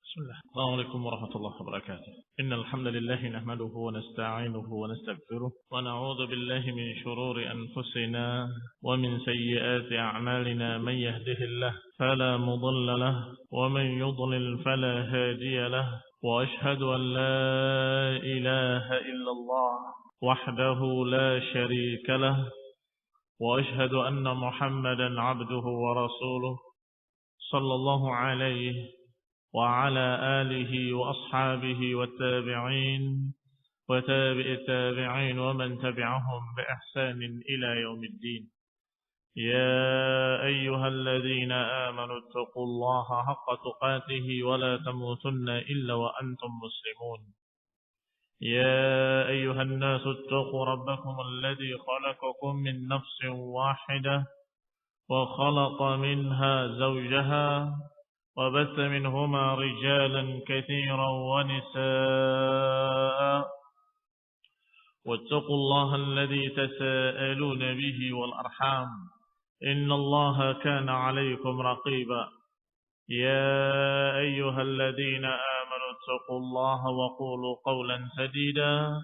بسم الله. السلام عليكم ورحمة الله وبركاته. إن الحمد لله نحمده ونستعينه ونستغفره ونعوذ بالله من شرور أنفسنا ومن سيئات أعمالنا. من يهده الله فلا مضل له ومن يضلل فلا هادي له وأشهد أن لا إله إلا الله وحده لا شريك له وأشهد أن محمدا عبده ورسوله صلى الله عليه وعلى آله وأصحابه والتابعين وتابع التابعين ومن تبعهم بإحسان إلى يوم الدين. يا أيها الذين آمنوا اتقوا الله حق تقاته ولا تموتن إلا وأنتم مسلمون. يا أيها الناس اتقوا ربكم الذي خلقكم من نفس واحدة وخلق منها زوجها وبث منهما رجالا كثيرا ونساء واتقوا الله الذي تساءلون به والأرحام إن الله كان عليكم رقيبا. يا أيها الذين آمنوا اتقوا الله وقولوا قولا سديدا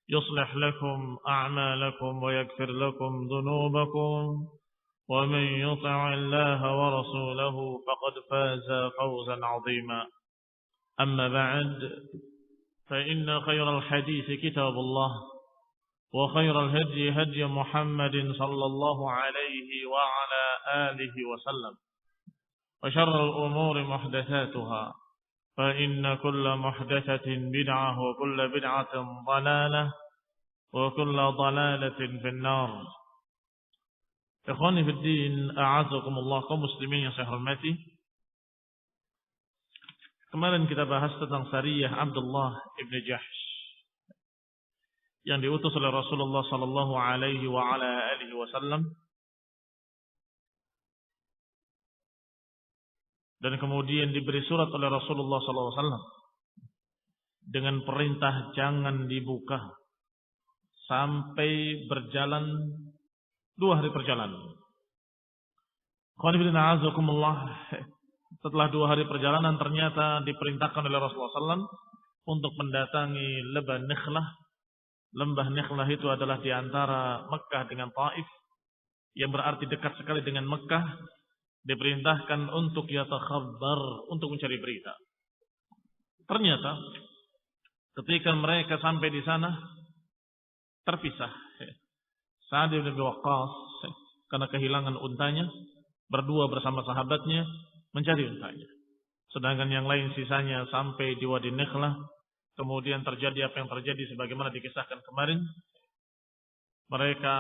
يصلح لكم أعمالكم ويغفر لكم ذنوبكم ومن يطع الله ورسوله فقد فاز فوزا عظيما. أما بعد فإن خير الحديث كتاب الله وخير الهدي هدي محمد صلى الله عليه وعلى آله وسلم وشر الأمور محدثاتها فإن كل محدثة بدعة وكل بدعة ضلالة وكل ضلالة في النار. Ikhwani fiddin, a'azakumullah, kaum muslimin yang saya hormati. Kemarin kita bahas tentang Sariyah Abdullah ibn Jahsh yang diutus oleh Rasulullah sallallahu alaihi wa ala alihi wasallam, dan kemudian diberi surat oleh Rasulullah sallallahu alaihi wasallam dengan perintah jangan dibuka sampai berjalan 2 hari perjalanan. Setelah 2 hari perjalanan ternyata diperintahkan oleh Rasulullah SAW untuk mendatangi Lembah Nikhlah. Lembah Nikhlah itu adalah di antara Mekah dengan Taif, yang berarti dekat sekali dengan Mekah. Diperintahkan untuk yatakhabbar, untuk mencari berita. Ternyata ketika mereka sampai di sana terpisah. Sa'ad bin Abi Waqqas karena kehilangan untanya berdua bersama sahabatnya mencari untanya. Sedangkan yang lain sisanya sampai di Wadi Nikhlah. Kemudian terjadi apa yang terjadi sebagaimana dikisahkan kemarin. Mereka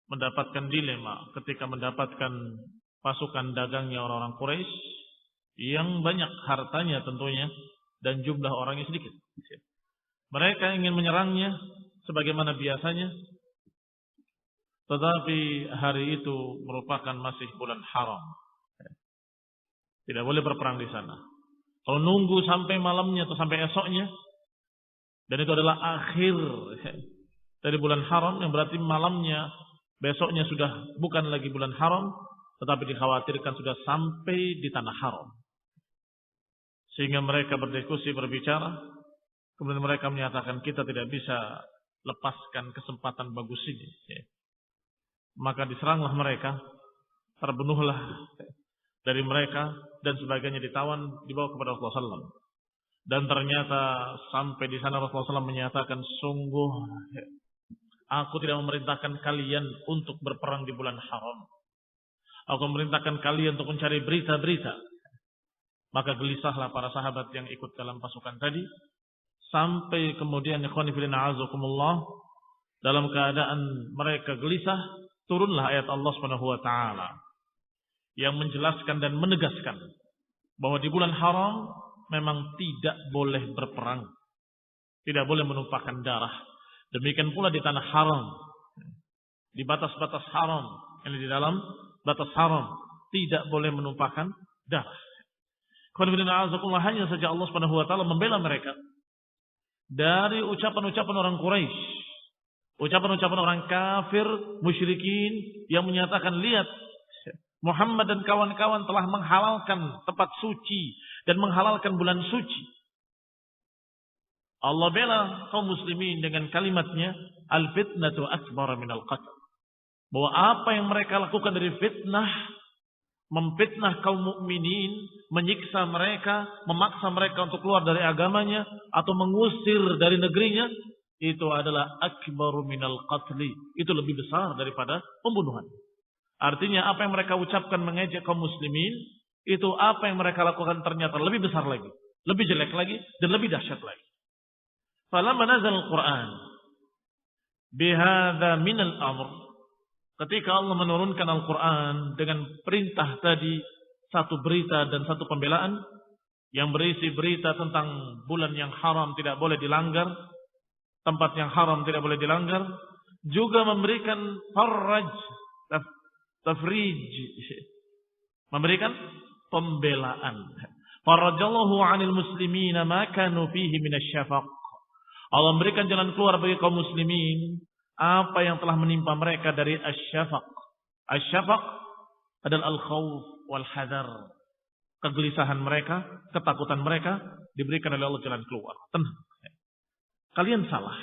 mendapatkan dilema ketika mendapatkan pasukan dagangnya orang-orang Quraisy yang banyak hartanya tentunya dan jumlah orangnya sedikit. Mereka ingin menyerangnya sebagaimana biasanya, tetapi hari itu merupakan masih bulan haram. Tidak boleh berperang di sana. Kalau nunggu sampai malamnya atau sampai esoknya, dan itu adalah akhir dari bulan haram, yang berarti malamnya besoknya sudah bukan lagi bulan haram, tetapi dikhawatirkan sudah sampai di tanah haram. Sehingga mereka berdiskusi, berbicara, kemudian mereka menyatakan kita tidak bisa lepaskan kesempatan bagus ini. Maka diseranglah mereka, terbunuhlah dari mereka, dan sebagainya ditawan, dibawa kepada Rasulullah SAW. Dan ternyata sampai di sana Rasulullah SAW menyatakan, sungguh aku tidak memerintahkan kalian untuk berperang di bulan haram. Aku memerintahkan kalian untuk mencari berita-berita. Maka gelisahlah para sahabat yang ikut dalam pasukan tadi. Sampai kemudian ikhwani fillah a'azakumullah, dalam keadaan mereka gelisah, turunlah ayat Allah Subhanahu wa taala yang menjelaskan dan menegaskan bahwa di bulan haram memang tidak boleh berperang. Tidak boleh menumpahkan darah. Demikian pula di tanah haram. Di batas-batas haram, yang di dalam batas haram tidak boleh menumpahkan darah. Hanya saja Allah Subhanahu wa taala membela mereka dari ucapan-ucapan orang Quraisy, ucapan-ucapan orang kafir, musyrikin yang menyatakan, lihat Muhammad dan kawan-kawan telah menghalalkan tempat suci dan menghalalkan bulan suci. Allah bela kaum muslimin dengan kalimatnya, al-fitnatu akbar minal qatl. Bahwa apa yang mereka lakukan dari fitnah, memfitnah kaum mukminin, menyiksa mereka, memaksa mereka untuk keluar dari agamanya atau mengusir dari negerinya, itu adalah akbaru minal qatli. Itu lebih besar daripada pembunuhan. Artinya apa yang mereka ucapkan mengejek kaum muslimin, itu apa yang mereka lakukan ternyata lebih besar lagi, lebih jelek lagi, dan lebih dahsyat lagi. Falamma nazal al-Quran bihadza minal amr, ketika Allah menurunkan Al-Quran dengan perintah tadi, satu berita dan satu pembelaan, yang berisi berita tentang bulan yang haram tidak boleh dilanggar, tempat yang haram tidak boleh dilanggar, juga memberikan tafrij, memberikan pembelaan. Farajallahu 'anil muslimina ma kanu fihi minasyafaq. Allah memberikan jalan keluar bagi kaum muslimin apa yang telah menimpa mereka dari asyafaq. Asyafaq adalah al-khawf wal hadar. Kegelisahan mereka, ketakutan mereka diberikan oleh Allah jalan keluar. Tenang. Kalian salah.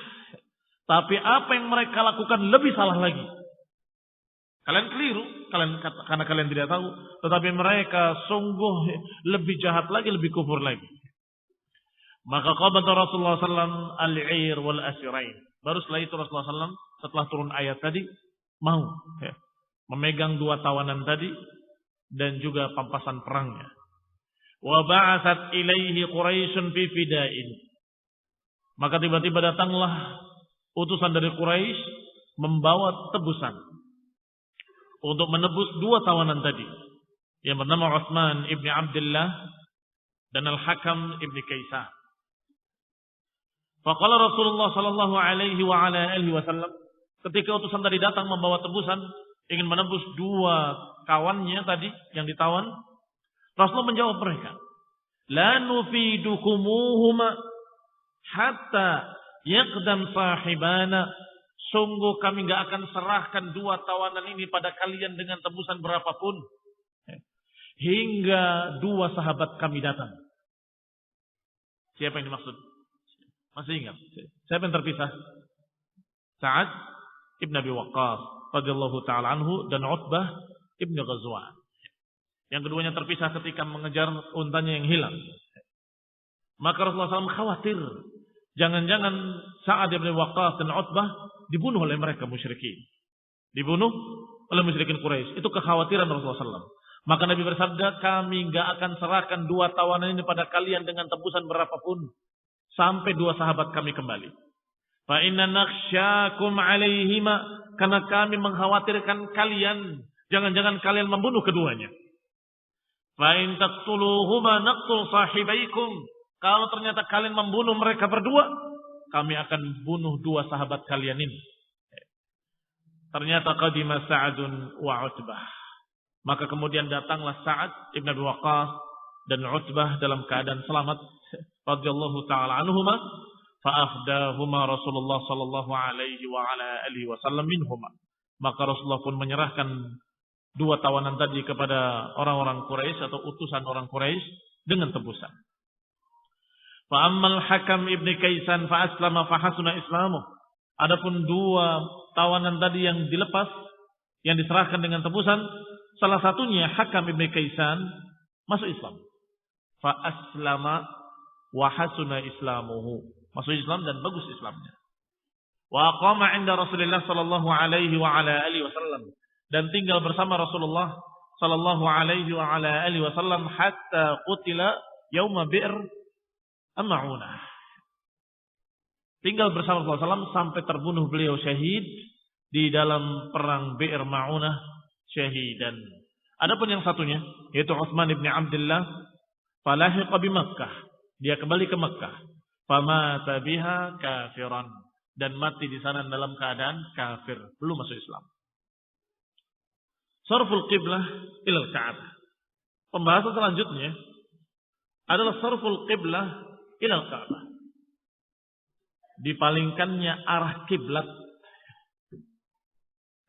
Tapi apa yang mereka lakukan lebih salah lagi. Kalian keliru, karena kalian tidak tahu. Tetapi mereka sungguh lebih jahat lagi, lebih kufur lagi. Maka qabata Rasulullah SAW al-'ir wal asirain. Baru setelah itu Rasulullah SAW setelah turun ayat tadi mau memegang dua tawanan tadi dan juga pampasan perangnya. Wa ba'atsat ilaihi Quraisyun fi fida'in. Maka tiba-tiba datanglah utusan dari Quraisy membawa tebusan untuk menebus dua tawanan tadi, yang bernama Utsman ibni Abdullah dan Al-Hakam ibni Kaisan. Faqala Rasulullah sallallahu alaihi wa ala alihi wasallam, ketika utusan tadi datang membawa tebusan ingin menebus dua kawannya tadi yang ditawan, Rasulullah menjawab mereka, la nufidukumuhuma hatta yaqdam sahibana. Sungguh kami enggak akan serahkan dua tawanan ini pada kalian dengan tebusan berapapun hingga dua sahabat kami datang. Siapa yang dimaksud? Masih ingat? Siapa yang terpisah? Sa'ad ibn Abi Waqqas radhiyallahu ta'ala anhu dan Utbah ibn Ghazwan. Yang keduanya terpisah ketika mengejar untanya yang hilang. Maka Rasulullah SAW khawatir jangan-jangan Sa'ad ibn Waqqas dan Utbah dibunuh oleh mereka musyrikin. Dibunuh oleh musyrikin Quraisy. Itu kekhawatiran Rasulullah SAW. Maka Nabi bersabda, kami enggak akan serahkan dua tawanan ini pada kalian dengan tebusan berapapun sampai dua sahabat kami kembali. Fa inna nakhsyakum alaihima, karena kami mengkhawatirkan kalian, jangan-jangan kalian membunuh keduanya. Fa in taqtuluhuma naqtul sahibaikum, kalau ternyata kalian membunuh mereka berdua, kami akan bunuh dua sahabat kalian ini. Ternyata qadima Sa'adun wa Utbah. Maka kemudian datanglah Sa'ad ibn Abi Waqqas dan Utbah dalam keadaan selamat radhiyallahu ta'ala anhuma, fa'afdahuma Rasulullah sallallahu alaihi wa ala alihi wasallam minhuma. Maka Rasulullah pun menyerahkan dua tawanan tadi kepada orang-orang Quraisy atau utusan orang Quraisy dengan tebusan. Fa'ammal Hakam ibni Kaisan fa'aslama fahasuna islamuh. Adapun dua tawanan tadi yang dilepas, yang diserahkan dengan tebusan, salah satunya Hakam ibni Kaisan masuk Islam. Fa'aslama wa hasuna islamuhu. Masuk Islam dan bagus Islamnya. Wa aqama 'inda Rasulillah sallallahu alaihi wa ala alihi wasallam, dan tinggal bersama Rasulullah sallallahu alaihi wa ala alihi wasallam hatta qutila yauma bi'r Ma'unah. Tinggal bersama Rasulullah SAW sampai terbunuh beliau syahid di dalam perang Bi'r Ma'unah syahidan. Adapun yang satunya yaitu Utsman ibn Abdullah, falahiqa bi Makkah, dia kembali ke Makkah, famata biha kafiran, dan mati di sana dalam keadaan kafir, belum masuk Islam. Sarful qiblah ila al-Ka'bah. Pembahasan selanjutnya adalah sarful qiblah ila al-Ka'bah. Dipalingkannya arah kiblat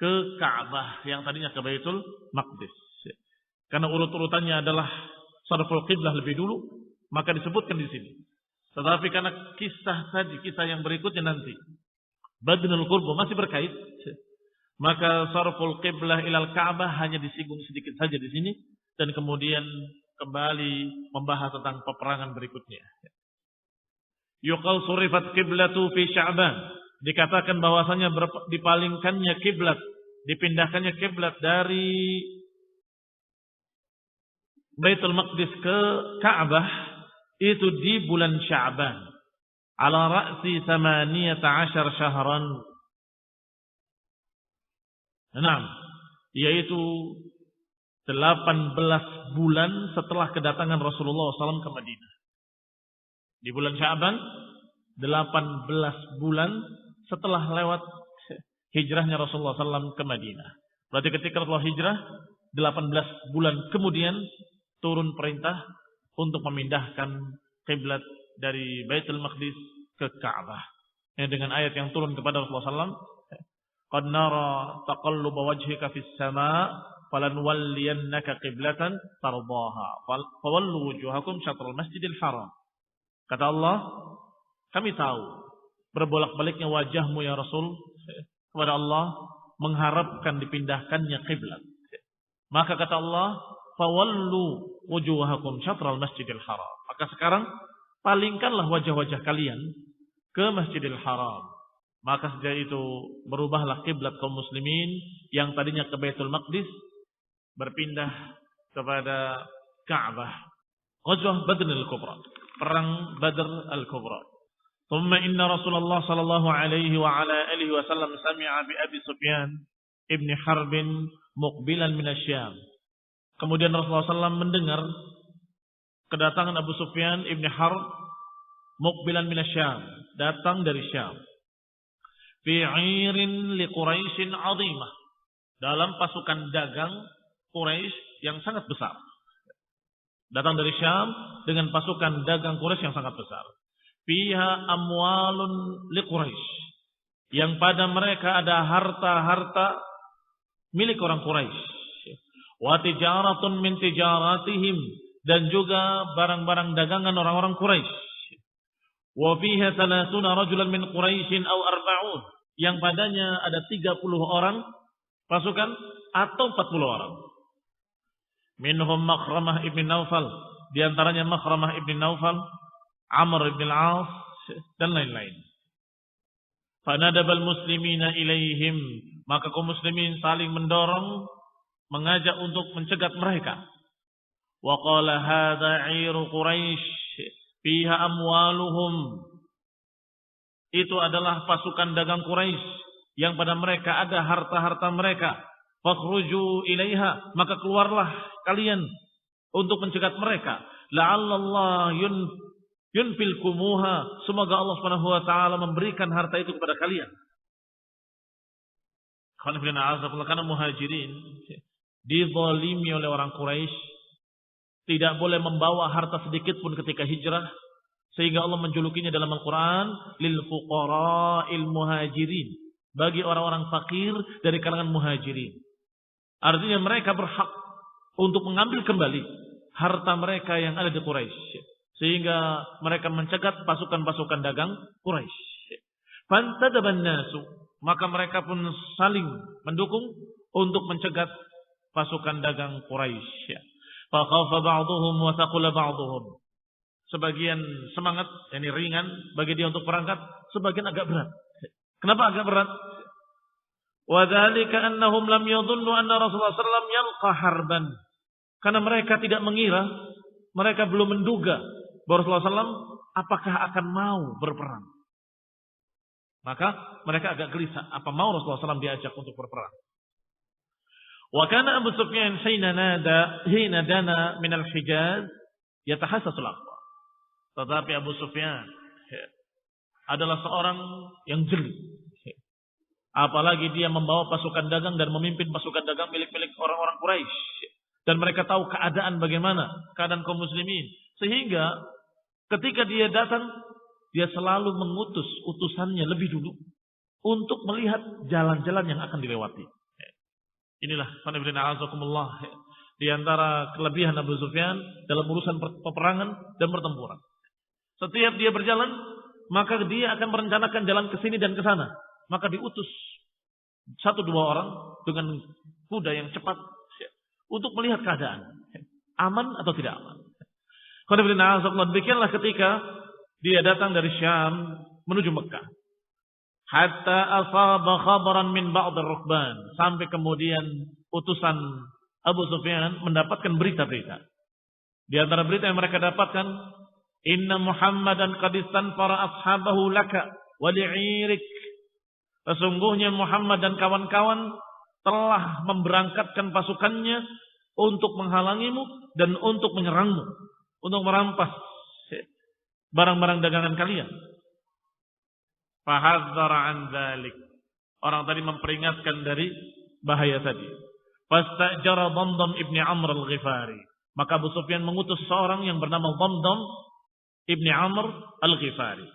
ke Ka'bah yang tadinya ke Baitul Maqdis. Karena urut-urutannya adalah sarful qiblah lebih dulu, maka disebutkan di sini. Tetapi karena kisah yang berikutnya nanti, badnul qurbu masih berkait, maka sarful qiblah ilal Ka'bah hanya disinggung sedikit saja di sini, dan kemudian kembali membahas tentang peperangan berikutnya. Yuqal surifat qiblatu fi Sya'ban. Dikatakan bahwasanya dipalingkannya kiblat, dipindahkannya kiblat dari Baitul Maqdis ke Ka'bah itu di bulan Sya'ban. Ala ra'si 18 syahran. Yaitu 18 bulan setelah kedatangan Rasulullah SAW ke Madinah. Di bulan Sya'ban, 18 bulan setelah lewat hijrahnya Rasulullah SAW ke Madinah. Berarti ketika Rasulullah hijrah, 18 bulan kemudian turun perintah untuk memindahkan kiblat dari Baitul Maqdis ke Ka'bah. Dengan ayat yang turun kepada Rasulullah SAW, "Qad nara taqalluba wajhika fis sama' falanwalliyannaka qiblatan tardaha fawallu wujuhakum syatrul masjidil haram." Kata Allah, kami tahu berbolak-baliknya wajahmu ya Rasul kepada Allah mengharapkan dipindahkannya kiblat. Maka kata Allah, fawallu wujuhakum syatral masjidil haram. Maka sekarang palingkanlah wajah-wajah kalian ke Masjidil Haram. Maka sejak itu berubahlah kiblat kaum muslimin yang tadinya ke Baitul Maqdis berpindah kepada Ka'bah. Ghazwah Badr al-Kubra, perang Badr al-Kubra. Thumma inna Rasulullah sallallahu alaihi wa ala alihi wasallam sami'a bi Abi Sufyan ibn Harb muqbilan min asy-Syam. Kemudian Rasulullah SAW mendengar kedatangan Abu Sufyan ibn Harb muqbilan min asy-Syam, datang dari Syam. Fi 'irin li Quraisy 'azimah, dalam pasukan dagang Quraisy yang sangat besar. Datang dari Syam dengan pasukan dagang Quraisy yang sangat besar. Fiha amwalun li Quraisy, yang pada mereka ada harta-harta milik orang Quraisy. Wa tijaratun min tijaratihim, dan juga barang-barang dagangan orang-orang Quraisy. Wa fiha 30 rajulan min Quraisyin aw 40, yang padanya ada 30 orang pasukan atau 40 orang. Minhum Makhramah ibn Naufal, di antaranya Makhramah ibn Naufal, Amr ibn al-As, dan lain-lain. Fanadabal muslimina ilaihim, maka kaum muslimin saling mendorong, mengajak untuk mencegat mereka. Wa qala hadza 'iru Quraisy fiha amwaluhum, itu adalah pasukan dagang Quraisy yang pada mereka ada harta-harta mereka. Fakhruju ilaiha, maka keluarlah kalian untuk mencegat mereka. La'allallah yunfilkumuha, semoga Allah Subhanahu wa taala memberikan harta itu kepada kalian. Karena muhajirin dizalimi oleh orang Quraisy, tidak boleh membawa harta sedikit pun ketika hijrah, sehingga Allah menjulukinya dalam Al-Qur'an lil fuqara'il muhajirin, bagi orang-orang fakir dari kalangan muhajirin. Artinya mereka berhak untuk mengambil kembali harta mereka yang ada di Quraisy, sehingga mereka mencegat pasukan-pasukan dagang Quraisy. Fantadaban nasu, maka mereka pun saling mendukung untuk mencegat pasukan dagang Quraisy. Fa khafa ba'dhum wa thaqula ba'dhum. Sebagian semangat, yakni ringan bagi dia untuk berangkat, sebagian agak berat. Kenapa agak berat? Wa dzalika annahum lam yadhunnu anna Rasulullah sallallahu alaihi wasallam yalqa harban. Karena mereka tidak mengira, mereka belum menduga bahwa Rasulullah SAW apakah akan mau berperang. Maka mereka agak gelisah, apa mau Rasulullah SAW diajak untuk berperang. Wa kana Abu Sufyan hina dana min al-Hijaz yatahassasul aqwa. Tetapi Abu Sufyan adalah seorang yang jeli. Apalagi dia membawa pasukan dagang dan memimpin pasukan dagang milik-milik orang-orang Quraisy. Dan mereka tahu keadaan bagaimana, keadaan kaum muslimin. Sehingga ketika dia datang, dia selalu mengutus utusannya lebih dulu untuk melihat jalan-jalan yang akan dilewati. Inilah di antara kelebihan Abu Sufyan dalam urusan peperangan dan pertempuran. Setiap dia berjalan, maka dia akan merencanakan jalan ke sini dan ke sana. Maka diutus 1-2 orang dengan kuda yang cepat untuk melihat keadaan. Aman atau tidak aman. Demikianlah ketika dia datang dari Syam menuju Mekah. Hatta asaba khabaran min ba'd ar-rukban. Sampai kemudian utusan Abu Sufyan mendapatkan berita-berita. Di antara berita yang mereka dapatkan, inna Muhammadan qad istanfara ashabahu laka wa li'irik. Sesungguhnya Muhammad dan kawan-kawan telah memberangkatkan pasukannya untuk menghalangimu dan untuk menyerangmu, untuk merampas barang-barang dagangan kalian. Fahadzara an dzalik. Orang tadi memperingatkan dari bahaya tadi. Fastajara Damdam ibni Amr al-Ghifari. Maka Abu Sufyan mengutus seorang yang bernama Damdam ibni Amr al-Ghifari.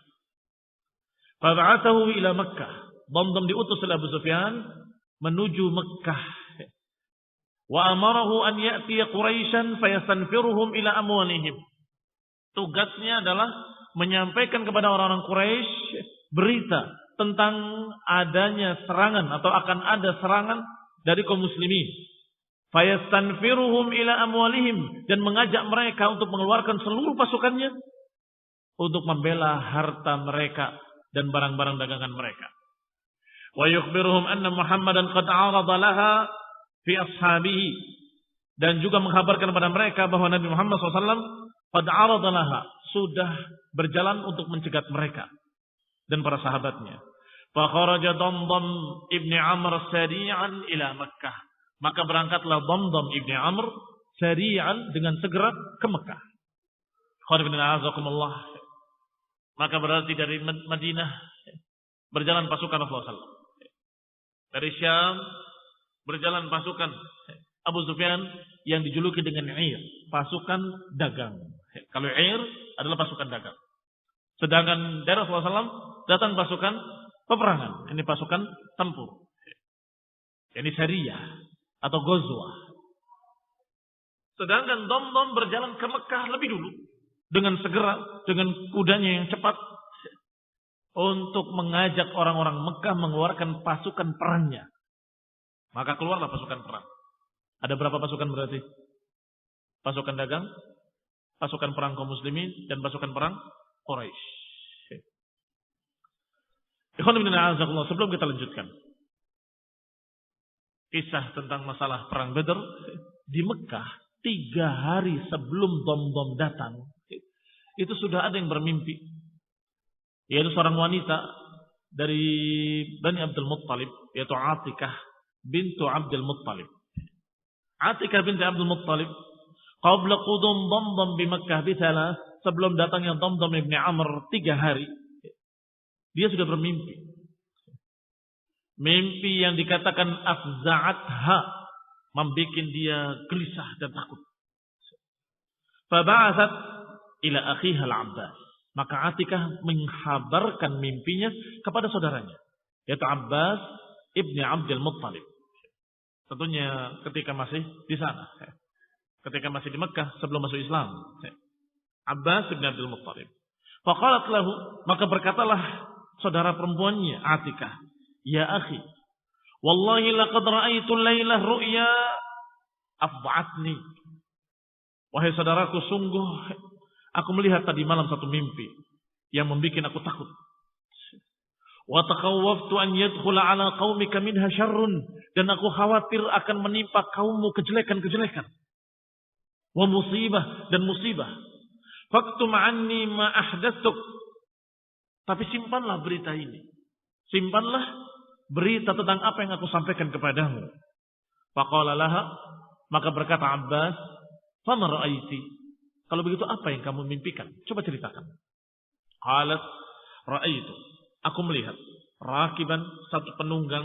Fab'athahu ila Makkah. Damdam diutus oleh Abu Sufyan menuju Makkah. Wa amarahu an ya'tiya Quraisyan fayastanfiruhum ila amwalihim. Tugasnya adalah menyampaikan kepada orang-orang Quraisy berita tentang adanya serangan atau akan ada serangan dari kaum muslimin. Fayastanfiruhum ila amwalihim, dan mengajak mereka untuk mengeluarkan seluruh pasukannya untuk membela harta mereka dan barang-barang dagangan mereka. Wa yukhbiruhum anna Muhammadan qad 'arada laha fi ashabihi, dan juga mengkabarkan kepada mereka bahwa Nabi Muhammad SAW qad 'arada laha, sudah berjalan untuk mencegat mereka dan para sahabatnya. Fa kharaja Damdam ibni Amr sari'an ila Makkah. Maka berangkatlah Damdam ibni Amr sari'an, dengan segera ke Mekah. Maka berarti dari Madinah berjalan pasukan Rasulullah SAW. Dari Syam berjalan pasukan Abu Sufyan yang dijuluki dengan Ir, pasukan dagang. Kalau Ir adalah pasukan dagang. Sedangkan dari Rasulullah SAW datang pasukan peperangan. Ini pasukan tempur. Ini Syariah atau Ghazwah. Sedangkan Damdam berjalan ke Mekah lebih dulu dengan segera, dengan kudanya yang cepat, untuk mengajak orang-orang Mekah mengeluarkan pasukan perangnya. Maka keluarlah pasukan perang. Ada berapa pasukan berarti? Pasukan dagang, pasukan perang kaum muslimin, dan pasukan perang Quraisy. Sebelum kita lanjutkan kisah tentang masalah perang Badar di Mekah, 3 hari sebelum Damdam datang, itu sudah ada yang bermimpi, yaitu seorang wanita dari Bani Abdul Muttalib, yaitu Atikah bintu Abdul Muttalib. Atikah binti Abdul Muttalib qabla qudum Damdam di Mekah bisalah, sebelum datangnya Damdam ibn Amr 3 hari, dia sudah bermimpi. Mimpi yang dikatakan afza'atha, membuat dia gelisah dan takut. Faba'atsat ila akhiha al-Abbas. Maka Atikah menghabarkan mimpinya kepada saudaranya, yaitu Abbas ibni Abdul Muttalib. Tentunya ketika masih di sana, ketika masih di Mekah sebelum masuk Islam. Abbas ibni Abdul Muttalib. Faqalat lahu, maka berkatalah saudara perempuannya Atikah, ya akhi, wallahi laqad ra'aitu lailah ru'ya afba'atni. Wahai saudaraku, sungguh aku melihat tadi malam satu mimpi yang membuat aku takut. Wa taqawwaftu an yadkhula ala qaumika minha syarrun, dan aku khawatir akan menimpa kaummu kejelekan-kejelekan. Wa musibah, dan musibah. Faktum anni ma ahdatsuk, tapi simpanlah berita ini. Simpanlah berita tentang apa yang aku sampaikan kepadamu. Faqala laha, maka berkata Abbas, fama ra'aiti, kalau begitu apa yang kamu mimpikan? Coba ceritakan. Qalat ra'aitu, aku melihat rakiban, satu penunggang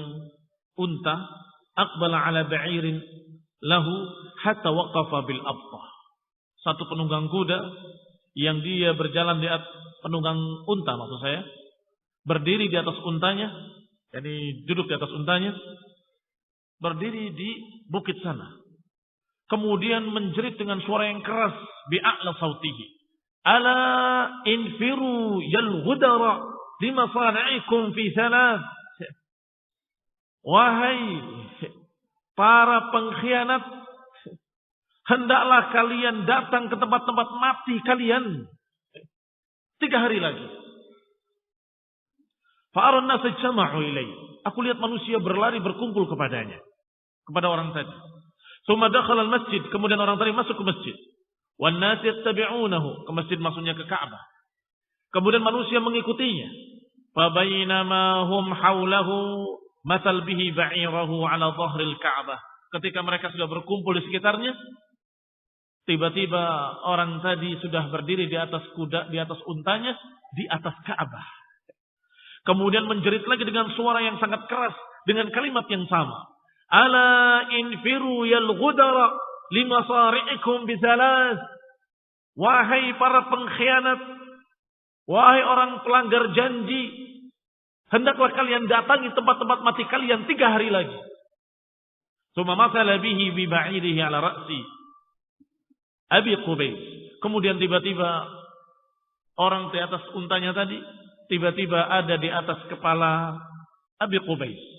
unta, aqbala ala ba'irin lahu hatta waqafa bil abtah. Satu penunggang kuda yang dia berjalan di atas, penunggang unta maksud saya, berdiri di atas untanya, yani duduk di atas untanya, berdiri di bukit sana. kemudian menjerit dengan suara yang keras, bi'a'la sautihi. Ala infiru yal ghudara limasani'ikum fi thalath. Wahai para pengkhianat, hendaklah kalian datang ke tempat-tempat mati kalian 3 hari lagi. Fa'aran nas jama'u ilaihi. Aku lihat manusia berlari berkumpul kepadanya, kepada orang tadi. Tsumma dakhala al-masjid, kemudian orang tadi masuk ke masjid. Wan nas yattabi'unahu, ke masjid maksudnya ke Ka'bah. Kemudian manusia mengikutinya. Fa bainama hum haulahu matal bihi ba'irahu ala dhahril Ka'bah. Ketika mereka sudah berkumpul di sekitarnya, tiba-tiba orang tadi sudah berdiri di atas kuda, di atas untanya, di atas Ka'bah. Kemudian menjerit lagi dengan suara yang sangat keras, dengan kalimat yang sama. Ala infiru yal ghudara limasari'ikum bithalas. Wahai para pengkhianat, wahai orang pelanggar janji, hendaklah kalian datangi tempat-tempat mati kalian 3 hari lagi. Tsumma masala bihi bi ba'irihi ala ra'si Abi Qubays. Kemudian tiba-tiba orang di atas untanya tadi tiba-tiba ada di atas kepala Abi Qubays.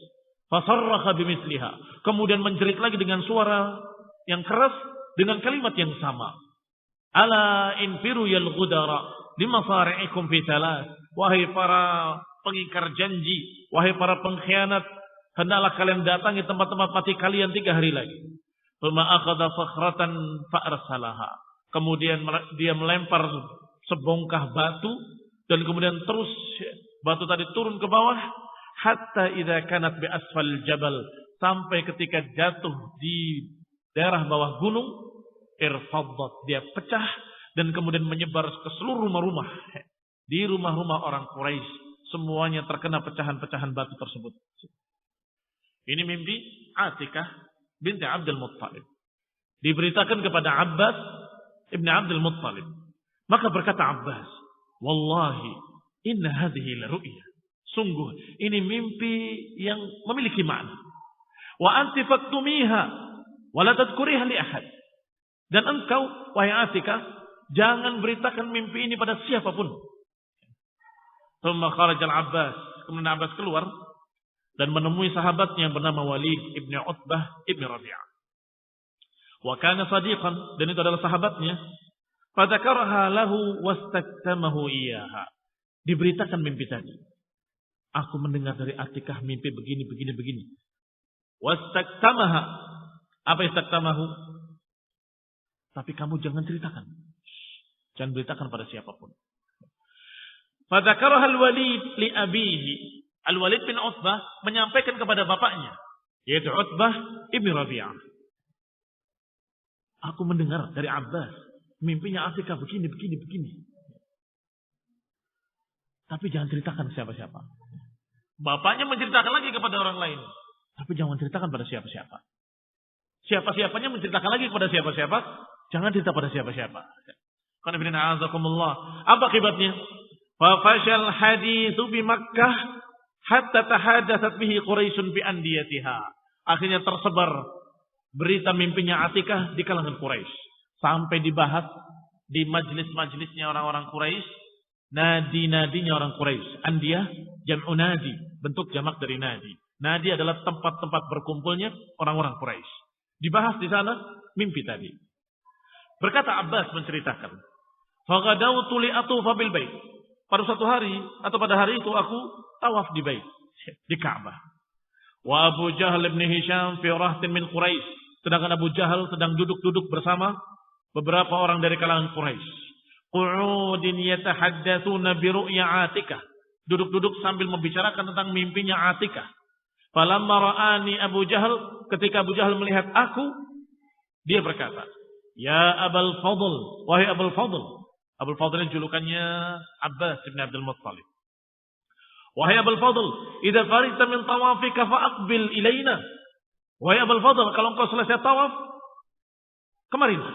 Fasarraha bimithliha. Kemudian menjerit lagi dengan suara yang keras dengan kalimat yang sama. Ala infiru yal ghudara limasari'ikum fi thalath. Wahai para pengingkar janji, wahai para pengkhianat, hendaklah kalian datangi tempat-tempat mati kalian 3 hari lagi. Thumma akhadha sakhratan fa'arsalaha. Kemudian dia melempar sebongkah batu dan kemudian terus batu tadi turun ke bawah hatta idza kanat bi asfal jabal, sampai ketika jatuh di daerah bawah gunung, irfaddat, dia pecah dan kemudian menyebar ke seluruh rumah-rumah. Di rumah-rumah orang Quraisy semuanya terkena pecahan-pecahan batu tersebut. Ini mimpi Atikah binti Abdul Muttalib. Diberitakan kepada Abbas ibn Abdul Muttalib. Maka berkata Abbas, wallahi inna hadhihi la ru'ya. Sungguh ini mimpi yang memiliki makna. Wa anti faktumiha wa la tadhkuriha li ahad. Dan engkau wahai Atikah, jangan beritakan mimpi ini pada siapapun. Thumma kharaja al-Abbas. Kemudian Abbas keluar dan menemui sahabatnya yang bernama Walid ibn Utbah ibn Rabi'ah. Wa kana sadiqan, dan itu adalah sahabatnya. Fadzakarha lahu wastaktamahu iyyaha. Diberitakan mimpi tadi. Aku mendengar dari Atikah mimpi begini. Wastaktamaha. Apa istaktamahu? Tapi kamu jangan ceritakan. Jangan beritakan pada siapapun. Fadzakarha al-Walid li abihi. Al-Walid bin Utbah menyampaikan kepada bapaknya, yaitu Utbah ibn Rabi'ah. Aku mendengar dari Abbas mimpinya Atikah begini. Tapi jangan ceritakan siapa-siapa. Bapaknya menceritakan lagi kepada orang lain. Tapi jangan ceritakan pada siapa-siapa. Siapa-siapanya menceritakan lagi kepada siapa-siapa. Jangan cerita pada siapa-siapa. Apa akibatnya? Fafashal hadithu bi Makkah hatta tahadatsat bihi Quraisyun bi andiyatiha. Akhirnya tersebar berita mimpinya Atikah di kalangan Quraisy. Sampai dibahas di majlis-majlisnya orang-orang Quraisy, nadi-nadinya orang Quraisy. Andiyah jam'u nadi, bentuk jamak dari nadi. Nadi adalah tempat-tempat berkumpulnya orang-orang Quraisy. Dibahas di sana mimpi tadi. Berkata Abbas menceritakan, "Faghadawtu li atufa bil bait." Pada suatu hari atau pada hari itu aku tawaf di bait, di Ka'bah. Wa Abu Jahal bin Hisham fi rahtin min Quraisy. Sedangkan Abu Jahal sedang duduk-duduk bersama beberapa orang dari kalangan Quraisy. Qu'udin yatahaddatsuna bi ru'ya Atikah. Duduk-duduk sambil membicarakan tentang mimpinya Atikah. Falamma ra'ani Abu Jahal, ketika Abu Jahal melihat aku, dia berkata, "Ya Abul Fadl, wahai Abul Fadl." Abul Fadl ini julukannya Abbas bin Abdul Muttalib. "Wahai Abul Fadl, idza farita min tawafika fa'aqbil ilaina." Wahai Abul Fadl, kalau engkau selesai tawaf, kemarilah.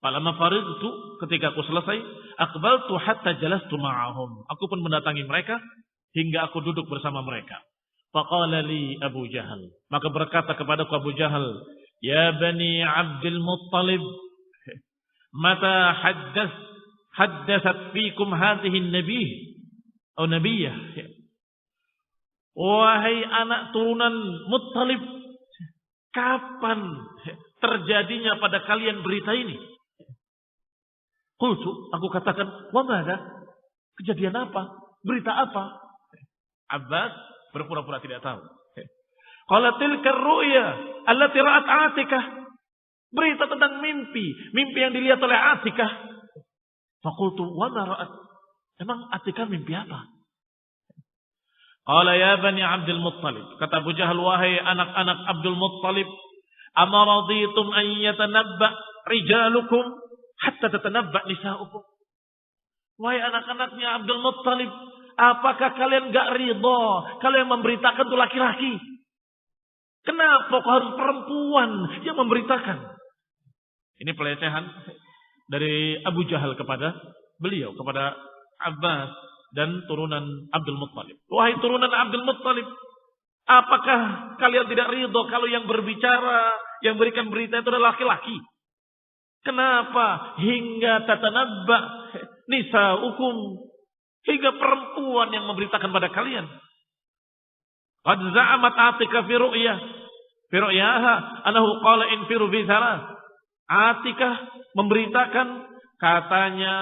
Falamma faridtu, ketika aku selesai, aqbaltu hatta jalastu ma'ahum. Aku pun mendatangi mereka hingga aku duduk bersama mereka. Faqala li Abu Jahal, maka berkata kepadaku Abu Jahal, Ya Bani Abdul Muttalib, mata haddathat fikum hadhihi nabiy atau nabiyah. Wahai anak turunan Muttalib, kapan terjadinya pada kalian berita ini? Qultu, aku katakan, wa madza? Kejadian apa? Berita apa? Abbas berpura-pura tidak tahu. Qala tilka ar-ru'ya allati ra'at Atikah. Berita tentang mimpi yang dilihat oleh Atikah. Faqultu wa ma ra'at? Emang Atikah mimpi apa? Qala ya Bani Abdul Muttalib, kata Abu Jahal, wahai anak-anak Abdul Muttalib, amaraditum an yatanabba rijalukum hatta tatanabba nisa'ukum. Wahai anak-anaknya Abdul Muttalib, apakah kalian gak ridha kalau yang memberitakan itu laki-laki? Kenapa kok harus perempuan yang memberitakan? Ini pelecehan dari Abu Jahal kepada beliau, kepada Abbas dan turunan Abdul Muttalib. Wahai turunan Abdul Muttalib, apakah kalian tidak ridho kalau yang berbicara, yang berikan berita itu adalah laki-laki? Kenapa hingga tatanabba nisa'ukum, hingga perempuan yang memberitakan pada kalian? Qad za'amat Atikah fi ru'yaha anahu qala infiru fi thalath. Atikah memberitakan, katanya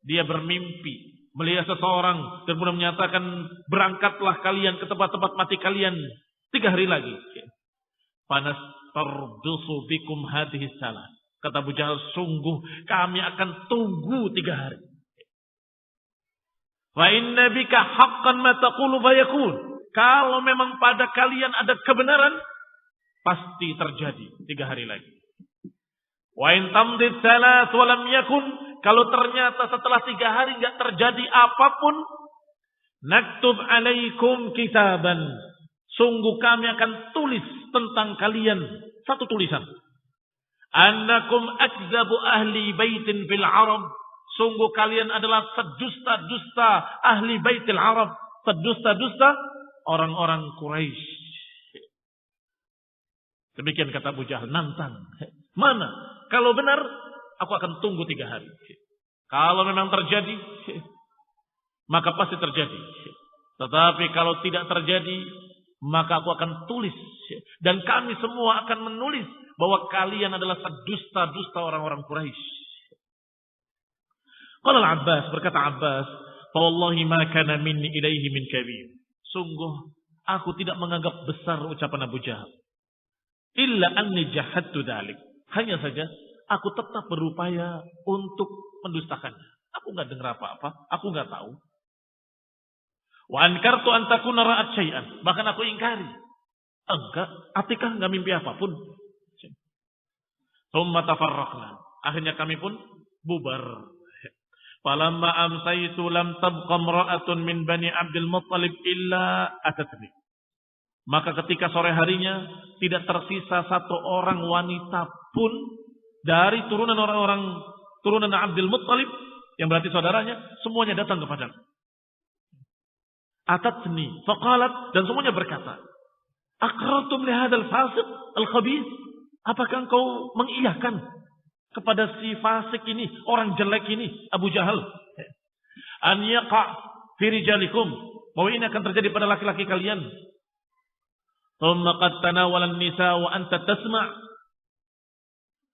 dia bermimpi melihat seseorang dan kemudian menyatakan, berangkatlah kalian ke tempat-tempat mati kalian 3 hari lagi. Panas tardusu bikum hadhihi salah. Kata Abu Jahal, sungguh kami akan tunggu 3 hari. Wa inna bika haqqan ma taqulu fayakun. Kalau memang pada kalian ada kebenaran, pasti terjadi 3 hari lagi. Wa in tamdid thalath wa lam yakun, kalau ternyata setelah 3 hari enggak terjadi apapun, naktub alaikum kitaban. Sungguh kami akan tulis tentang kalian satu tulisan. Annakum akzabu ahli baitin fil Arab. Sungguh kalian adalah sedusta-dusta ahli baitil Arab. Sedusta-dusta orang-orang Quraisy. Demikian kata Abu Jahal, nantang. Mana? Kalau benar, aku akan tunggu 3 hari. Kalau memang terjadi, maka pasti terjadi. Tetapi kalau tidak terjadi, maka aku akan tulis. Dan kami semua akan menulis bahwa kalian adalah sedusta-dusta orang-orang Quraisy. Qala al-Abbas, berkata Abbas, "Wallahi ma kana minni ilaihi min kabir." Sungguh aku tidak menganggap besar ucapan Abu Jahal. Illa anni jahadtu dzalik. Hanya saja aku tetap berupaya untuk mendustakannya. Aku enggak dengar apa-apa, aku enggak tahu. Wa ankartu an takuna ra'at syai'an. Bahkan aku ingkari. Enggak, Atikah enggak mimpi apapun. Tsumma tafarraqna. Akhirnya kami pun bubar. Falamma amsaytu lam tabqa imra'atun min Bani Abdul Muttalib illa atatni. Maka ketika sore harinya tidak tersisa satu orang wanita pun dari turunan orang-orang turunan Abdul Muttalib, yang berarti saudaranya, semuanya datang kepadaku. Atatni faqalat, dan semuanya berkata, aqrartum li hadzal fasiq al-khabith? Apakah engkau mengiyakan kepada si fasik ini, orang jelek ini, Abu Jahal, an yaqa fi rijalikum, bahwa ini akan terjadi pada laki-laki kalian? Thumma qad tanawala an-nisa wa anta tasma',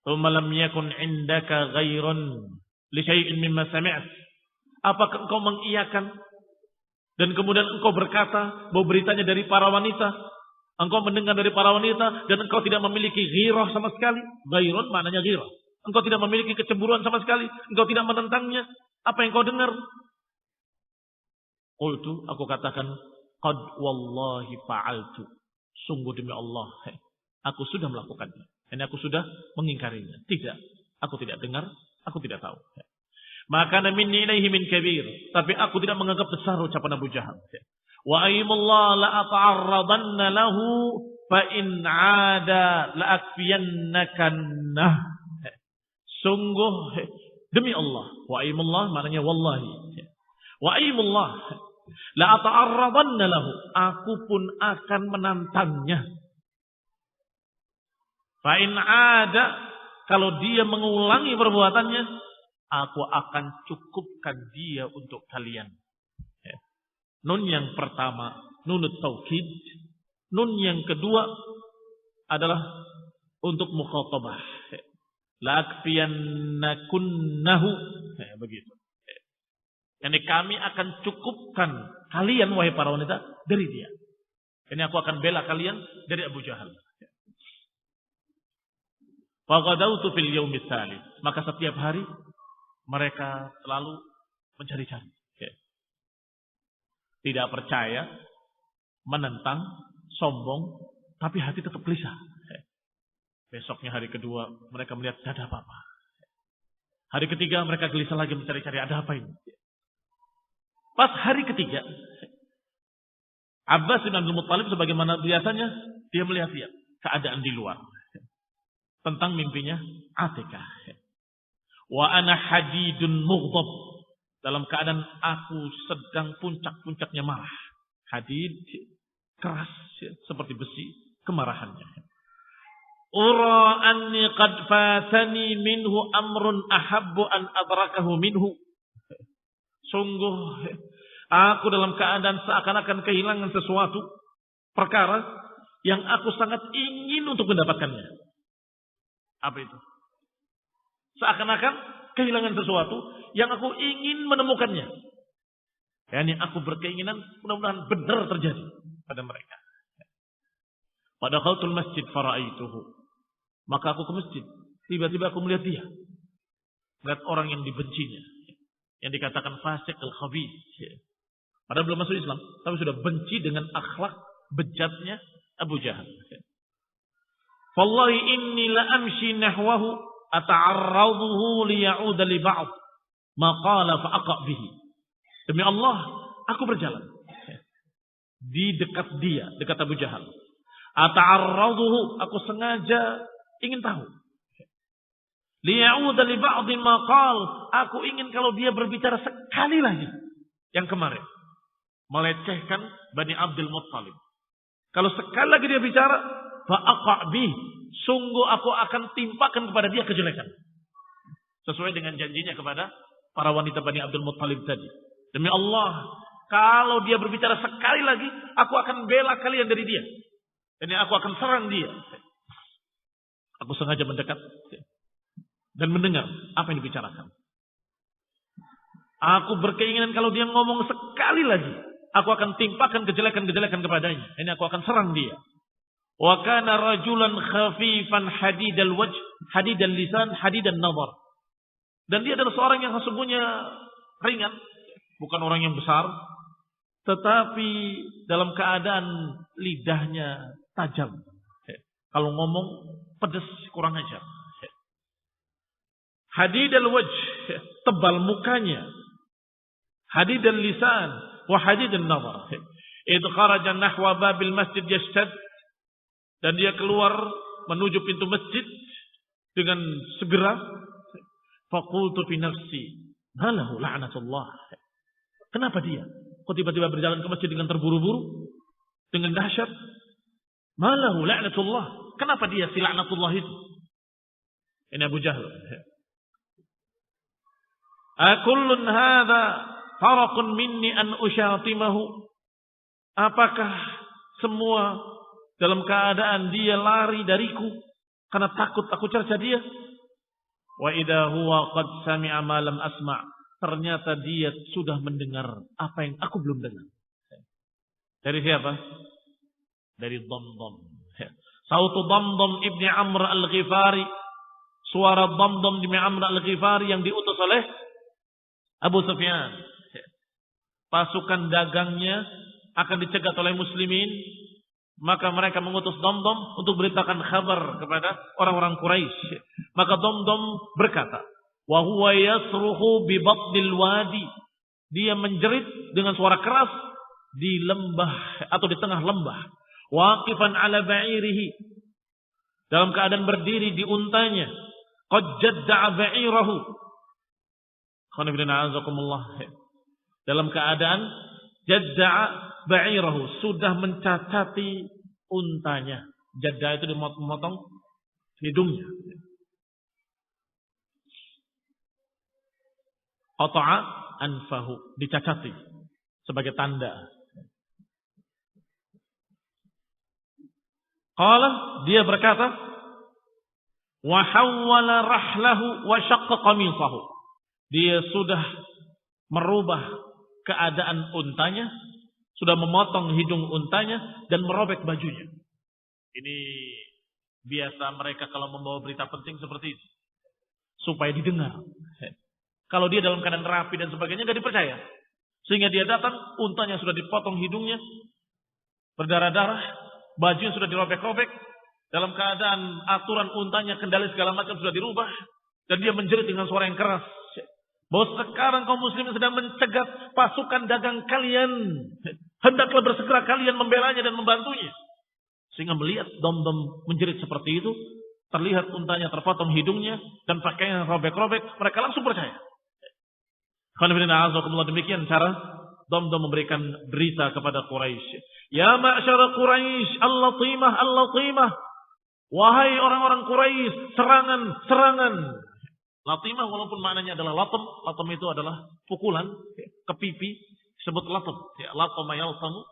thumma lam yakun 'indaka ghairun li syai'in mimma sami'at. Apakah engkau mengiyakan dan kemudian engkau berkata bahwa beritanya dari para wanita, engkau mendengar dari para wanita dan engkau tidak memiliki ghirah sama sekali? Ghairun maknanya ghirah. Engkau tidak memiliki kecemburuan sama sekali. Engkau tidak menentangnya. Apa yang kau dengar? Qultu, aku katakan, qad wallahi fa'altu. Sungguh demi Allah, aku sudah melakukannya. Dan aku sudah mengingkarinya. Tidak, aku tidak dengar, aku tidak tahu. Maka minni ilaihi min kabir. Tapi aku tidak menganggap besar ucapan Abu Jahal. Wa aimullah la ata'arradanna lahu fa in 'ada la akfiyannakannah. Sungguh demi Allah, wa aimullah maknanya wallahi. Wa aimullah la ata'arradanna lahu, aku pun akan menantangnya. Fa in ada, kalau dia mengulangi perbuatannya, aku akan cukupkan dia untuk kalian. Ya. Nun yang pertama, nunut taukid. Nun yang kedua adalah untuk mukhatabah. La akfiyannakunnahu. Begitu. Yani kami akan cukupkan kalian, wahai para wanita, dari dia. Ini aku akan bela kalian dari Abu Jahal. Faghadawtu fil yaumits tsalits. Maka setiap hari mereka selalu mencari-cari. Tidak percaya, menentang, sombong, tapi hati tetap gelisah. Besoknya hari kedua mereka melihat tidak ada apa-apa. Hari ketiga mereka gelisah lagi mencari-cari ada apa ini. Pas hari ketiga, Abbas bin Abdul Muttalib sebagaimana biasanya dia melihat keadaan di luar. Tentang mimpinya Atikah. Wa ana hadidun mughdab. Dalam keadaan aku sedang puncak-puncaknya marah. Hadid, keras, seperti besi, kemarahannya. Ura anni qad fatani minhu amrun ahabbu an adrakahu minhu. Sungguh, aku dalam keadaan seakan-akan kehilangan sesuatu perkara yang aku sangat ingin untuk mendapatkannya. Apa itu? Seakan-akan kehilangan sesuatu yang aku ingin menemukannya. Yani aku berkeinginan mudah-mudahan benar terjadi pada mereka. Pada khaltul masjid fara'aituhu. Maka aku ke masjid. Tiba-tiba aku melihat dia. Melihat orang yang dibencinya. Yang dikatakan fasik al-khabith. Padahal belum masuk Islam. Tapi sudah benci dengan akhlak bejatnya Abu Jahal. Wallahi inni la amshi nahwahu ata'arraduhu liya'uda li ba'd ma qala fa aqa bihi. Demi Allah, aku berjalan di dekat dia, dekat Abu Jahal. Ata'arraduhu, aku sengaja ingin tahu. Liya'uda li ba'd ma qala, aku ingin kalau dia berbicara sekali lagi yang kemarin melecehkan Bani Abdul Muttalib. Kalau sekali lagi dia bicara fa'aqa'bih, sungguh aku akan timpakan kepada dia kejelekan. Sesuai dengan janjinya kepada para wanita Bani Abdul Muttalib tadi. Demi Allah, kalau dia berbicara sekali lagi, aku akan bela kalian dari dia. Dan aku akan serang dia. Aku sengaja mendekat dan mendengar apa yang dibicarakan. Aku berkeinginan kalau dia ngomong sekali lagi, aku akan timpakan kejelekan-kejelekan kepadanya. Ini aku akan serang dia. Wa kana rajulan khafifan hadidal wajh, hadidal lisan, hadidan nazar. Dan dia adalah seorang yang sesungguhnya ringan, bukan orang yang besar, tetapi dalam keadaan lidahnya tajam. Kalau ngomong pedas kurang ajar. Hadidal wajh, tebal mukanya. Hadidal lisan wa hadidan nazar. Idh kharaja nahwa babil masjid yashtad. Dan dia keluar menuju pintu masjid dengan segera. Faqultu fi nafsi, malahu la'natullah. Kenapa dia? Kok tiba-tiba berjalan ke masjid dengan terburu-buru? Dengan dahsyat? Malahu la'natullah. Kenapa dia si la'natullah itu? Ini Abu Jahal. Akullun hadha faraqun minni an usyatimahu. Apakah semua dalam keadaan dia lari dariku karena takut aku cerca dia? Wa idza huwa qad sami'a ma lam asma'. Ternyata dia sudah mendengar apa yang aku belum dengar. Dari siapa? Dari Damdam. Sautu Damdam ibni Amr al-Ghifari. Suara Damdam ibni Amr al-Ghifari yang diutus oleh Abu Sufyan. Pasukan dagangnya akan dicegat oleh muslimin. Maka mereka mengutus Damdam untuk beritakan kabar kepada orang-orang Quraisy. Maka Damdam berkata, wa huwa yasruhu bi batnil wadi. Dia menjerit dengan suara keras di lembah atau di tengah lembah. Waqifan ala ba'irihi. Dalam keadaan berdiri di untanya. Qad jadda'a ba'irahu. Khonibina azakumullah. Dalam keadaan jadda'a ba'irahu, sudah mencacati untanya. Jadda itu dimotong hidungnya. Qata'a anfahu, dicacati sebagai tanda. Qala, dia berkata, wa hawwala rahlahu wa syaqqa qamisahu. Dia sudah merubah keadaan untanya, sudah memotong hidung untanya dan merobek bajunya. Ini biasa mereka kalau membawa berita penting seperti itu, supaya didengar. Kalau dia dalam keadaan rapi dan sebagainya nggak dipercaya. Sehingga dia datang, untanya sudah dipotong hidungnya, berdarah-darah, bajunya sudah dirobek-robek, dalam keadaan aturan untanya, kendali segala macam sudah dirubah, dan dia menjerit dengan suara yang keras bahwa sekarang kaum muslimin sedang mencegat pasukan dagang kalian, hendaklah bersegera kalian membelanya dan membantunya. Sehingga melihat Damdam menjerit seperti itu, terlihat untanya terpotong hidungnya dan pakaiannya robek-robek, mereka langsung percaya. Demikian cara Damdam memberikan berita kepada Quraisy. Ya ma'syara Quraisy, al-latimah, al-latimah. Wahai orang-orang Quraisy, serangan, serangan. Latimah walaupun maknanya adalah latem. Latem itu adalah pukulan ke pipi. Disebut latem. Ya, latama yaltamu.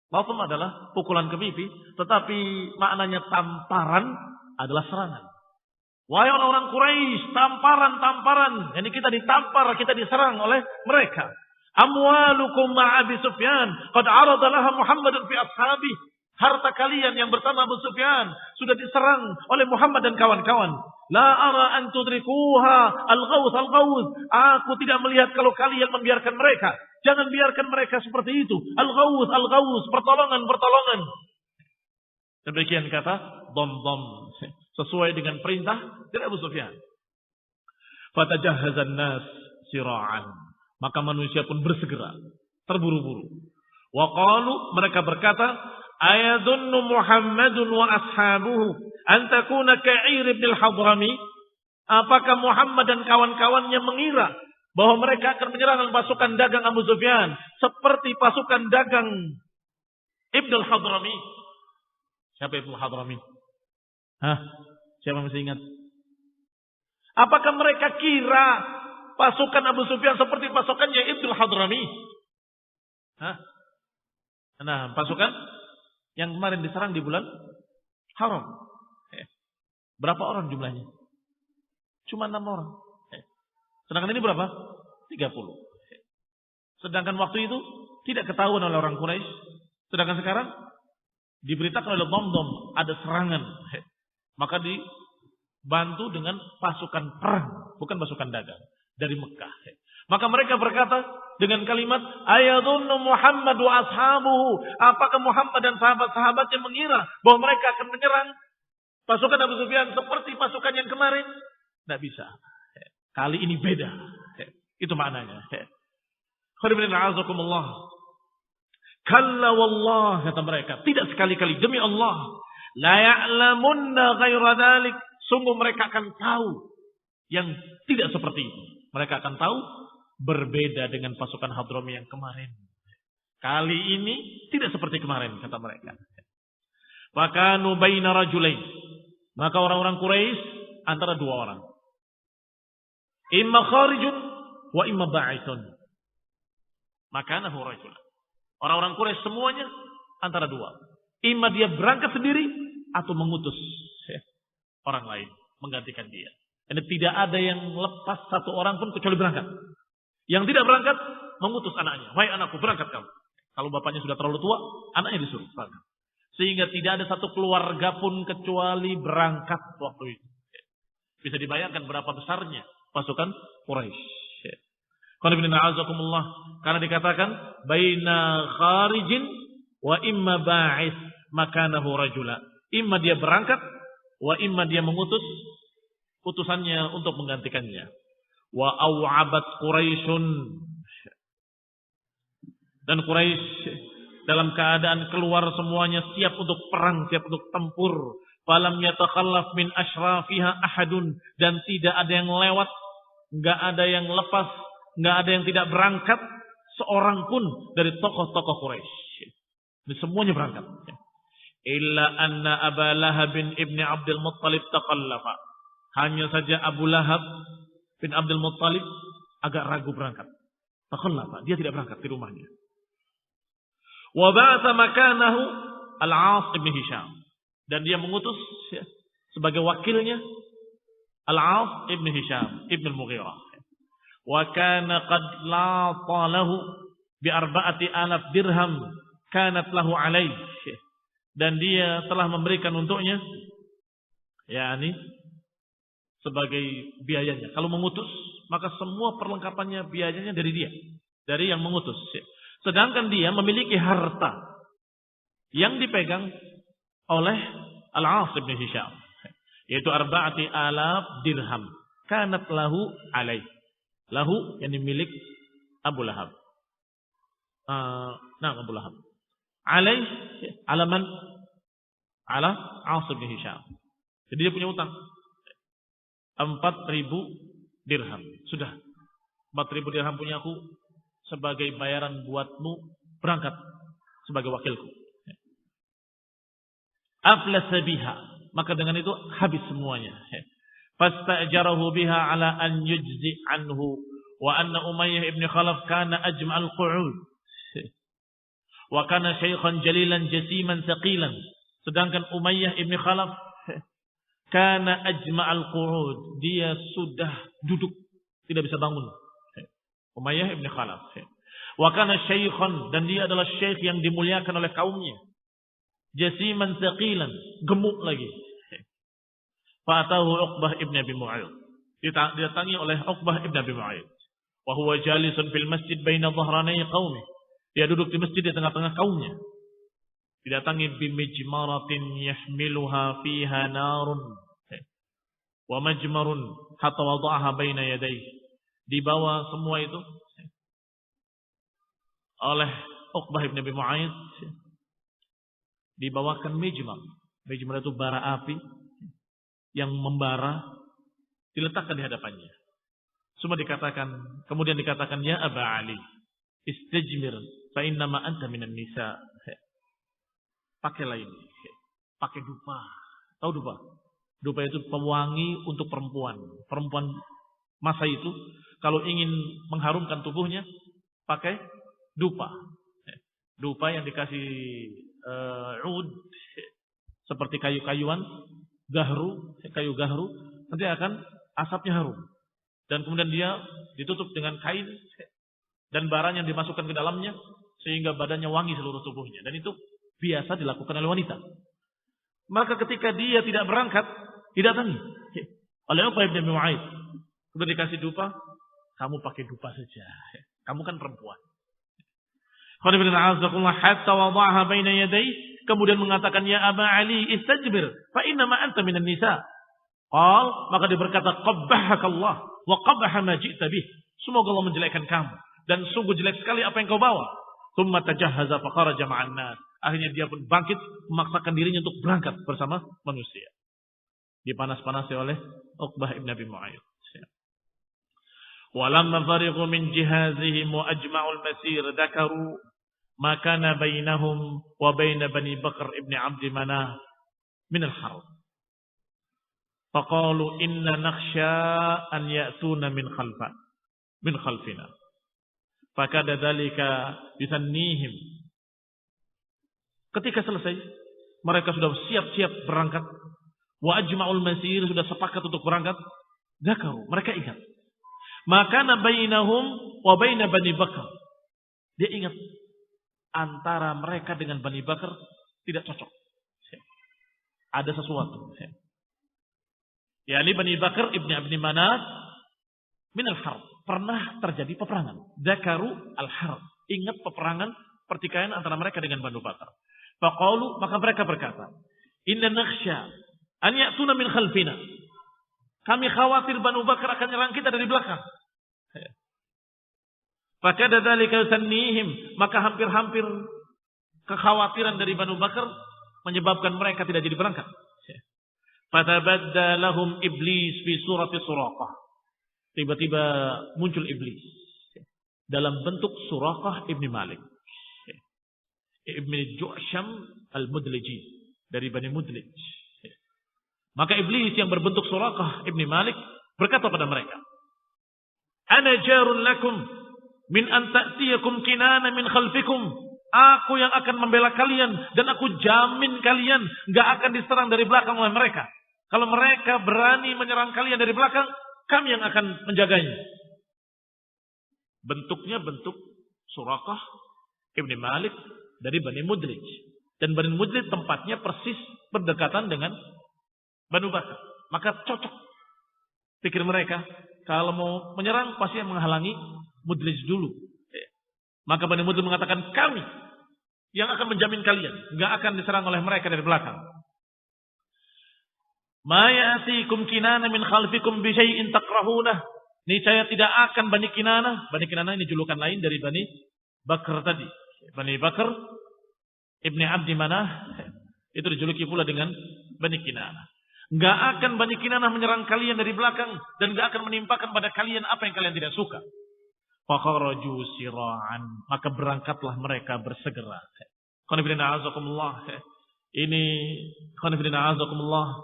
Latem adalah pukulan ke pipi. Tetapi maknanya tamparan adalah serangan. Wahai orang-orang Quraisy, tamparan, tamparan. Ini kita ditampar, kita diserang oleh mereka. Amwalukum ma'abi Sufyan. Qad arada laha Muhammadun fi ashabi. Harta kalian yang bersama Abu Sufyan sudah diserang oleh Muhammad dan kawan-kawan. La ara an tudrikuha al-ghaus al-ghaus. Aku tidak melihat kalau kalian membiarkan mereka. Jangan biarkan mereka seperti itu. Al-ghaus al-ghaus, pertolongan, pertolongan. Demikian kata Damdam, sesuai dengan perintah dari Abu Sufyan. Fatajahhazan nas sira'an. Maka manusia pun bersegera, terburu-buru. Wa qalu, mereka berkata, ayadunnu Muhammadun wa ashabuhu an takuna ka'ir ibn al-Hadrami. Apakah Muhammad dan kawan-kawannya mengira bahwa mereka akan menyerang pasukan dagang Abu Sufyan seperti pasukan dagang Ibn al-Hadrami? Siapa Ibn al-Hadrami? Siapa masih ingat? Apakah mereka kira pasukan Abu Sufyan seperti pasukannya Ibn al-Hadrami? Nah, pasukan yang kemarin diserang di bulan Haram. Berapa orang jumlahnya? Cuma 6 orang. Sedangkan ini berapa? 30. Sedangkan waktu itu tidak ketahuan oleh orang Quraisy. Sedangkan sekarang diberitakan oleh Damdam ada serangan. Maka dibantu dengan pasukan perang, bukan pasukan dagang dari Mekah. Maka mereka berkata dengan kalimat ayadunnu Muhammad wa ashabuhu. Apakah Muhammad dan sahabat-sahabatnya mengira bahwa mereka akan menyerang pasukan Abu Sufyan seperti pasukan yang kemarin? Tidak bisa. Kali ini beda. Itu maknanya. Kalla wallah, kata mereka, tidak sekali-kali, demi Allah, la ya'lamunna ghaira dzalik. Sungguh mereka akan tahu yang tidak seperti itu. Mereka akan tahu berbeda dengan pasukan Hadrami yang kemarin. Kali ini tidak seperti kemarin, kata mereka. Maka nubaina rajulain. Maka orang-orang Quraisy antara dua orang. Imma kharijun wa imma ba'ithun. Makanahu rajul. Orang-orang Quraisy semuanya antara dua. Imma dia berangkat sendiri atau mengutus orang lain menggantikan dia. Dan tidak ada yang lepas satu orang pun kecuali berangkat. Yang tidak berangkat mengutus anaknya. Wahai anakku, berangkat kamu. Kalau bapaknya sudah terlalu tua, anaknya disuruh berangkat. Sehingga tidak ada satu keluarga pun kecuali berangkat waktu itu. Bisa dibayangkan berapa besarnya pasukan Quraisy. Karena dikatakan baina kharijin wa imma ba'is makanahu rajula. Imma dia berangkat wa imma dia mengutus utusannya untuk menggantikannya. Wa aw'abat Quraisyun. Dan Quraisy dalam keadaan keluar semuanya siap untuk perang, siap untuk tempur. Falam yatakhallaf min ashrafiha ahadun. Dan tidak ada yang lewat, enggak ada yang lepas, enggak ada yang tidak berangkat seorang pun dari tokoh-tokoh Quraisy. Ini semuanya berangkat. illa anna Aba Lahab ibn Abdul Muttalib taqallafa. Hanya saja Abu Lahab bin Abdul Muttalib agak ragu berangkat. Taqallafa, dia tidak berangkat di rumahnya. Wa ba'atha makanahu Al-As ibn Hisham, dan dia mengutus sebagai wakilnya Al-As ibn Hisham ibn Al-Mughirah. Wa kana qad lata lahu bi 4,000 dirham kanat lahu alaih, dan dia telah memberikan untuknya yakni sebagai biayanya. Kalau mengutus maka semua perlengkapannya biayanya dari dia, dari yang mengutus. Sedangkan dia memiliki harta yang dipegang oleh Al-As bin Hisham, yaitu 4,000 dirham kanat lahu alaih. Lahu yang milik Abu Lahab. Abu Lahab. Alaih alaman ala As bin Hisham. Jadi dia punya utang 4,000 dirham. Sudah 4,000 dirham punya aku sebagai bayaran buatmu berangkat sebagai wakilku. Aflasa biha, maka dengan itu habis semuanya. Fastajarahu biha ala an yujzi anhu wa anna Umayyah ibn Khalaf kana ajma'al qu'ud wa kana syaikhan jalilan jasiman saqilan. Sedangkan Umayyah ibn Khalaf kana ajma'al qu'ud, dia sudah duduk tidak bisa bangun. Umayyah ibn Khalaf. Wa kana syaikhan, dan dia adalah syekh yang dimuliakan oleh kaumnya. Jasiman saqilan, gemuk lagi. Fa'atahu Uqbah ibn Abi Mu'ayyid, didatangi oleh Uqbah ibn Abi Mu'ayyid. Wa huwa jalisun fil masjid baina dhahranai qaumih, dia duduk di masjid di tengah-tengah kaumnya. Didatangi bimijmaratin yahmiluha fiha narun wa majmarun hatta wada'aha baina yadayhi. Dibawa semua itu oleh Uqbah ibn Abi Mu'ayyid, dibawakan mijmar. Mijmar itu bara api yang membara, diletakkan di hadapannya. Kemudian dikatakan, ya Aba Ali, istajmir fa innama anta minan nisa. Pakailah ini, pakai dupa. Tahu dupa? Dupa itu pewangi untuk perempuan. Perempuan masa itu kalau ingin mengharumkan tubuhnya pakai dupa. Dupa yang dikasih ud seperti kayu-kayuan, kayu gahru, nanti akan asapnya harum. Dan kemudian dia ditutup dengan kain dan barang yang dimasukkan ke dalamnya sehingga badannya wangi seluruh tubuhnya. Dan itu biasa dilakukan oleh wanita. Maka ketika dia tidak berangkat, didatangi oleh Uqbah bin Mu'ayyid. Sudah dikasih dupa, kamu pakai dupa saja. Kamu kan perempuan. Hatta wada'aha baina yadayhi, kemudian mengatakan, ya Aba Ali istajbir fa innama anta minan nisa. Maka dia berkata, qabbahakallah wa qabbaha ma ji'ta bih. Semoga Allah menjelekkan kamu, dan sungguh jelek sekali apa yang kau bawa. Tsumma tajahhaza fa kharaja ma'an nas. Akhirnya dia pun bangkit, memaksakan dirinya untuk berangkat bersama manusia. Dipanas-panasi oleh Uqbah ibn Abi Mu'ayyid. Walamma farighu min jihazihim wa ajma'ul masir dakaru ma kana bainahum wa bain Bani Bakr ibn Abd Manaf min al-harb. Faqalu inna nakhsha an ya'tuna min khalfina. Fakada dzalika yusannihim. Ketika selesai, mereka sudah siap-siap berangkat. Wa ajma'ul masir, sudah sepakat untuk berangkat. Zakaru, mereka ingat. Maka bainahum wa baina Bani Bakr. Dia ingat antara mereka dengan Bani Bakr tidak cocok. Ada sesuatu. Yani Bani Bakr ibni Abd Manaf min al-harb. Pernah terjadi peperangan. Zakaru al-harb. Ingat peperangan pertikaian antara mereka dengan Bani Bakr. Faqalu, maka mereka berkata, inna nakhsha an ya'tuna min khalfina. Kami khawatir Bani Bakr akan nyerang kita dari belakang. Fakada dzalika yusannihim, maka hampir-hampir kekhawatiran dari Bani Bakr menyebabkan mereka tidak jadi berangkat. Fatabadda lahum iblis fi surati Suraqah. Tiba-tiba muncul iblis dalam bentuk Suraqah ibni Malik, ibni Ju'sham al-Mudliji. dari Bani Mudlij. Maka iblis yang berbentuk Suraqah ibni Malik berkata pada mereka, "Ana jarun lakum min an ta'tiyakum Kinana min khalfikum." Aku yang akan membela kalian dan aku jamin kalian enggak akan diserang dari belakang oleh mereka. Kalau mereka berani menyerang kalian dari belakang, kami yang akan menjaganya. Bentuknya bentuk Suraqah ibni Malik dari Bani Mudlij. Dan Bani Mudlij tempatnya persis berdekatan dengan Banu Bakar. Maka cocok pikir mereka. Kalau mau menyerang pasti yang menghalangi Mudlij dulu. Maka Bani Mudlij mengatakan, kami yang akan menjamin kalian. Nggak akan diserang oleh mereka dari belakang. Ma ya'tikum Kinana min khalfikum bi syai'in takrahunah. Niscaya tidak akan Bani Kinana. Bani Kinana ini julukan lain dari Bani Bakar tadi. Bani Bakar Ibni Abdi Manah itu dijuluki pula dengan Bani Kinana. Nggak akan Bani Kinana menyerang kalian dari belakang dan nggak akan menimpakan pada kalian apa yang kalian tidak suka. Fakharaju sira'an, maka berangkatlah mereka bersegera. Qanifidina azakumullah. Ini qanifidina azakumullah,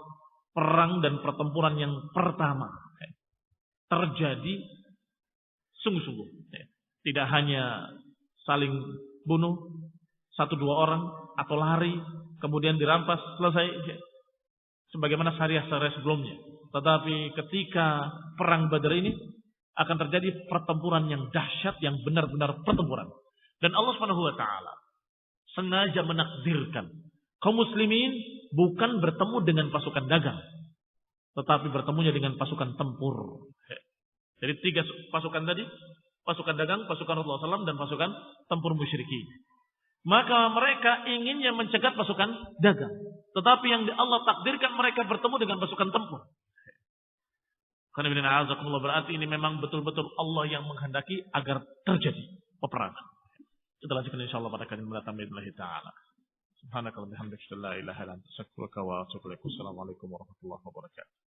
perang dan pertempuran yang pertama terjadi sungguh-sungguh. Tidak hanya saling bunuh 1-2 orang atau lari kemudian dirampas selesai sebagaimana syariah-syariah sebelumnya. Tetapi ketika perang Badar ini akan terjadi pertempuran yang dahsyat, yang benar-benar pertempuran. Dan Allah Subhanahu wa taala sengaja menakdirkan kaum muslimin bukan bertemu dengan pasukan dagang, tetapi bertemunya dengan pasukan tempur. Jadi 3 pasukan tadi, pasukan dagang, pasukan Rasulullah SAW, dan pasukan tempur musyrikin. Maka mereka inginnya mencegat pasukan dagang, tetapi yang Allah takdirkan mereka bertemu dengan pasukan tempur. Karena berarti ini memang betul-betul Allah yang menghendaki agar terjadi peperangan. Kita lanjutkan insyaallah pada kali mendatang billahi taala. Subhanakallahumma wa bihamdika la ilaha illa anta astaghfiruka wa atubu ilaik. Assalamualaikum warahmatullahi wabarakatuh.